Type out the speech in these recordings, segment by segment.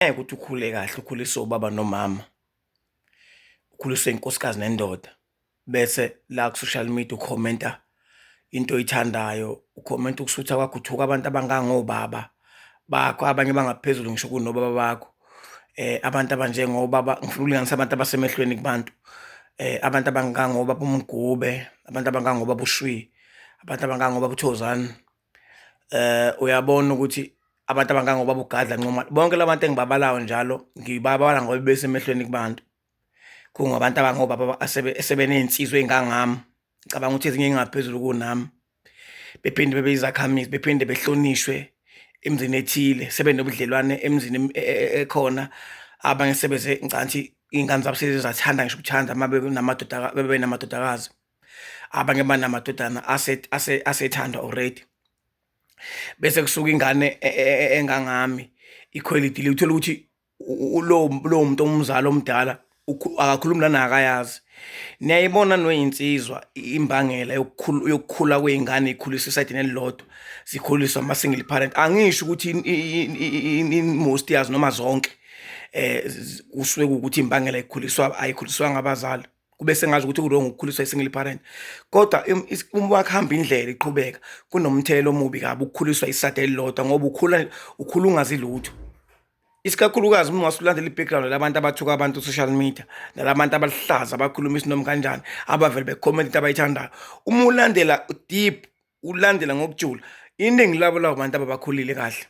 Ukuthi ukhule kahle, ukhuliswe ubaba nomama, ukhuliswe inkosikazi nendoda, bese la ku-social media ukhomenta into oyithandayo, ukhomenta ukusutha kwakho, uthuka abantu abangangobaba bakho, abanye bangaphezulu ngisho kunobaba bakho. Abantu abanjengobaba, ngifuna ukulinganisa abantu abasemehlweni kubantu, abantu abangangobaba uMgube, abantu abangangobaba uShwi, abantu abangangobaba uThozani. Uyabona ukuthi abantu abangangobaba uGadla Ncuma, bonke la bantu engibabalayo njalo ngibabala ngoba besemehlweni kubantu, kungabantu abangobaba esebeney'nsizwa ey'ngangami. Ngicabanga ukuthi ezinye ey'ngaphezulu kunami, bephinde bebe yizakhamizi, bephinde behlonishwe emzini ethile, sebenobudlelwane emzini ekhona. Abanye sebeze ngicathi iy'ngane zabo sezizathanda ngisho ukuthanda uma bebe namadodakazi. Abanye banamadodana asethandwa already. Bese kusuka ingane engangami ikhwelidile, uthola ukuthi lowo muntu omzali omdala akakhulumi lana akayazi. Niyayibona noyinsizwa imbangela yokukhula kwey'ngane ikhuliswa esayidini elilodwa, zikhuliswa ama-single parent. Angisho ukuthi most yazo noma zonke kusuke kuwukuthi imbangela ayikhuliswanga abazali, kube sengazi ukuthi ku-wrong ukukhuliswa i-single parent. Kodwa uma kuhamba indlela iqhubeka, kunomthelela omubi kabi ukukhuliswa isade elilodwa ngoba ukhula ungazi lutho. Isikakhulukazi uma ungasulandela i-background labantu abathuka abantu ku-social media, nalabantu abaluhlaza abakhuluma isinoma kanjani, abavele bekhomenta into abayithandayo. Uma ulandela deep, ulandela ngokujula, iningi labo bantu ababakhulile kahle.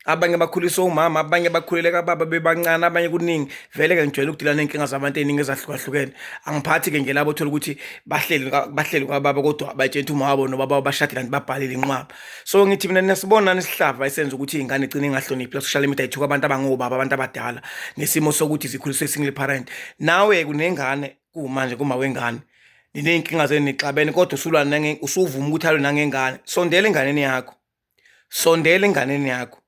Abanye bakhuliswa umama, abanye bakhulele kababa bebancane, abanye kuningi. Vele-ke ngijwayele ukudila ney'nkinga zabantu ey'ningi ezahlukahlukene. Angiphathi-ke nje labo othola ukuthi bahleli kwababa kodwa batshela ukuthi uma wabo nobaba bashadile kanti babhalile inqwaba. So ngithi mina nasibonani isihlava esenza ukuthi iy'ngane igcine ingahloniphi la-social media, ithuka abantu abangobaba, abantu abadala, nesimo sokuthi zikhuliswe i-single parent. Nawe kunengane kumanje kuma wengane, niney'nkinga zenu nixabene kodwa usuvuma ukuthi alwe nangengane. Sondela enganeni yakho, sondela enganeni yakho.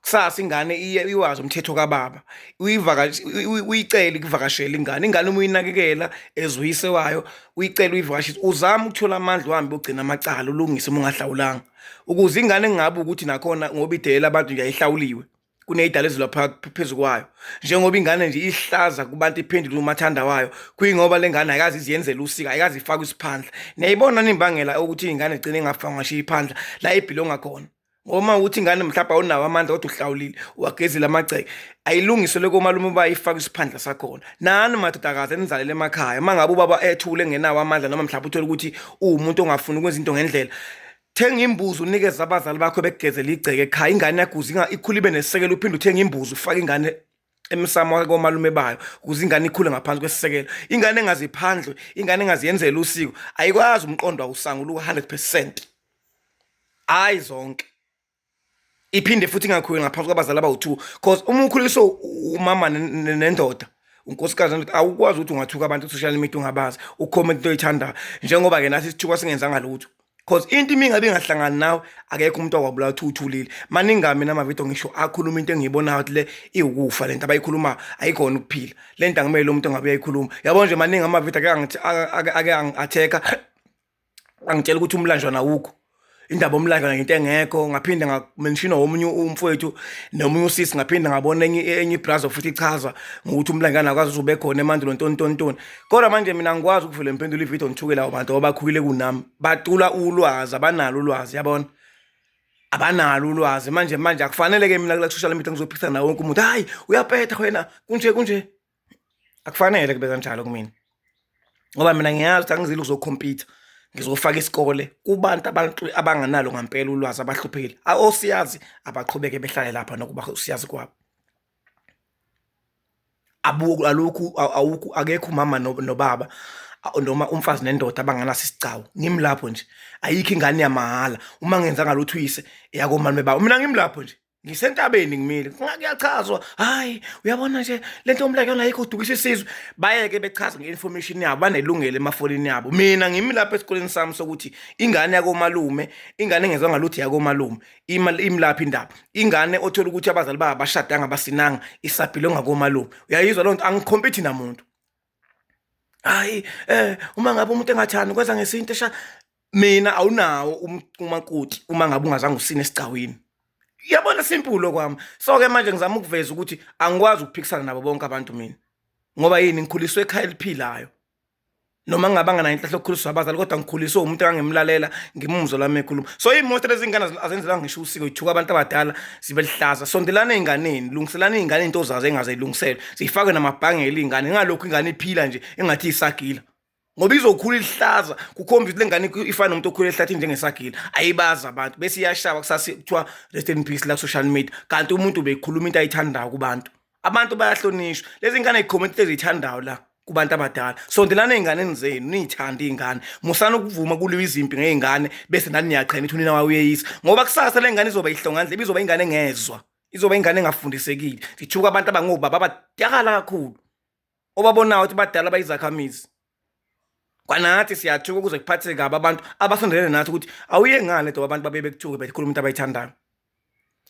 Kusasa ingane iwazi umthetho kababa, uyicele ukuvakashela ingane uma uyinakekela ezuyise wayo, uyicele uyivakashise, uzama ukuthola amandla uhambe ugcina amacala, ulungise uma ungahlawulanga, ukuze ingane engabe ukuthi nakhona ngoba idela abantu nje ayihlawuliwe, kuney'dala ezilwa phezu kwayo. Njengoba ingane nje ihlaza kubantu iphendule umathanda wayo, kuyingoba le ngane ayikazi iziyenzela usika, ayikazi ifake isiphandla. Niyayibona nimbangela ukuthi iy'ngane igcine ingafanga ngisho iphandla la ibhilonga khona. Ngoma ukuthi ingane mhlawumbe awunawo amandla kodwa uhlawulile, uwagezile amagceke, ayilungiselwe komalume uba ifake isiphandla sakhona. Nani madodakazi enizalele emakhaya, uma ngabe ubaba ethule engenawo amandla noma mhlawumbe uthole ukuthi uwumuntu ongafuni ukwenza into ngendlela, thenga imbuzi unikeze abazali bakho bekugezela igceke ekhaya. Ingane yaguza ikhule ibe nesisekelo, uphinde uthenge imbuzi ufake ingane emsamo komalume bayo ukuze ingane ikhule ngaphansi kwesisekelo. Ingane engaziphandle, ingane engaziyenzela usiko, ayikwazi umqondo awusanguluka 100%. Hayi zonke. Iphinde futhi ingakhuli ngaphansi kwabazali abawu-2, cause uma ukhuliswe umama nendoda, unkosikazi nendoda, awukwazi ukuthi ungathuka abantu ku-social media ungabazi, ukhomenta into oyithandayo. Njengoba-ke nathi sithuka singenzanga lutho, cause into uma ingabe ingahlangani nawe, akekho umuntu okwabulawa ukuthi uthulile. Maningami nama-video ngisho akhuluma into engiyibonayo ukuthi le iwukufa, lento abayikhulumayo ayikona ukuphila. Le nto angimele umuntu ongabe uyayikhuluma. Yabo nje maningi ama-video ake angi-attack-a, angitshela ukuthi umlanjwana awukho, indaba omlanjwana ngento engekho. Ngaphinde ngamenshina omunye umfowethu nomunye usisi, ngaphinde ngabona enye ibrazo futhi ichaza ngokuthi umlanjwana akwazi uzube khona emandulo ntontoni. Kodwa manje mina ngikwazi ukuvela ngiphendula ividiyo ngithuke labo bantu abakhulile kunami, bacula ulwazi, abanalo ulwazi, yabona, abanalo ulwazi. Manje akufanele-ke mina kula social media ngizophikisana nawo wonke umuntu, hayi uyapetha wena kunje. Akufanele kube kanjalo kumina, ngoba mina ngiyazi ukuthi angizile ukuzokhompyutha, ngizofaka isikole kubantu abanganalo ngampela ulwazi, abahluphekile. Osiyazi abaqhubeke behlale lapha nokuba usiyazi kwabo. Akekho umama nobaba noma umfazi nendoda abanganaso isigcawu. Ngimi lapho nje, ayikho ingane yamahhala. Uma ngenzanga lutho uyise eyakomalume bawo, mina ngimi lapho nje, ngisentabeni ngimile. Kuyachazwa, hayi uyabona nje lento yomlanjana ayikho udukisa isizwe. Bayeke bechaza nge-information yabo, banelungelo emafonini yabo. Mina ngimi lapha esikoleni sami sokuthi ingane yakomalume, ingane engezwanga lutho yakomalume, imlaphi indaba. Ingane othola ukuthi abazali babo bashadanga basinanga, isabhilonga komalume. Uyayizwa loo nto? Angikhompyuthi namuntu. Hayi uma ngabe umuntu engathandi kwenza ngesinto mina awunawo umakoti uma ngabe ungazange usine esigcawini. Yabona simpulo kwami. So-ke manje ngizama ukuveza ukuthi angikwazi ukuphikisana nabo bonke abantu mina. Ngoba yini ngikhuliswe ekhaya eliphilayo. Noma ngingabanga nayo inhlahla yokukhuliswa abazali kodwa ngikhuliswe umuntu engangimlalela ngimuzwa lami ekhuluma. So imoto lezi ngane azenzelanga ngisho usiko ithuka abantu abadala zibe lihlaza. Sondelana ey'nganeni, lungiselana iy'ngane into zazo engazilungisela. Zifakwe namabhangela iy'ngane ngalokhu ingane iphila nje engathi isagila. Ngoba izokhula ilihlaza kukhomba ukuthi le ngane ifana nomuntu okhula ehlathini njengesagila. Ayibazi abantu bese iyashaba kusasa kuthiwa rest in peace la social media. Kanti umuntu beyikhuluma into ayithandayo kubantu. Abantu bayahlonishwa. Lezi ngane ey'khomenti eziyithandayo la kubantu abadala. Sondelana ey'nganeni zenu niy'thande iy'ngane. Musana ukuvuma kuliwe izimpi ngey'ngane bese nani niyaqhena ithi unina wawuyeyisa. Ngoba kusasa le ngane izoba ihlongandle izoba ingane engezwa. Izoba ingane engafundisekile. Zithuka abantu abangobaba abadakala kakhulu. Obabonayo ukuthi badala bayizakhamizi. Kwanathi siyathuka ukuze kuphatheke kabi abantu abasondelene nathi ukuthi awuye ngale nto abantu babe bekuthuke bekhuluma into abayithandayo.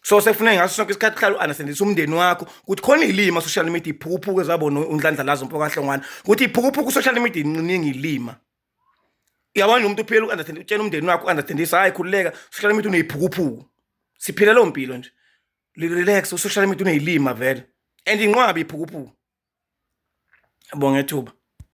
So sekufuneka ngaso sonke isikhathi hlala u-understandisa umndeni wakho ukuthi khona ilima social media iphukuphuku ezabona uNdlandla lazo Mpokahlongwane ukuthi iphukuphuku social media iningi ilima. Uyabona umuntu uphela u-understand utshela umndeni wakho u-understandisa hayi khulileka social media uneyiphukuphuku. Siphila lo mpilo nje. Relax social media uneyilima vele. And inqwabi iphukuphuku. Abonge ethuba.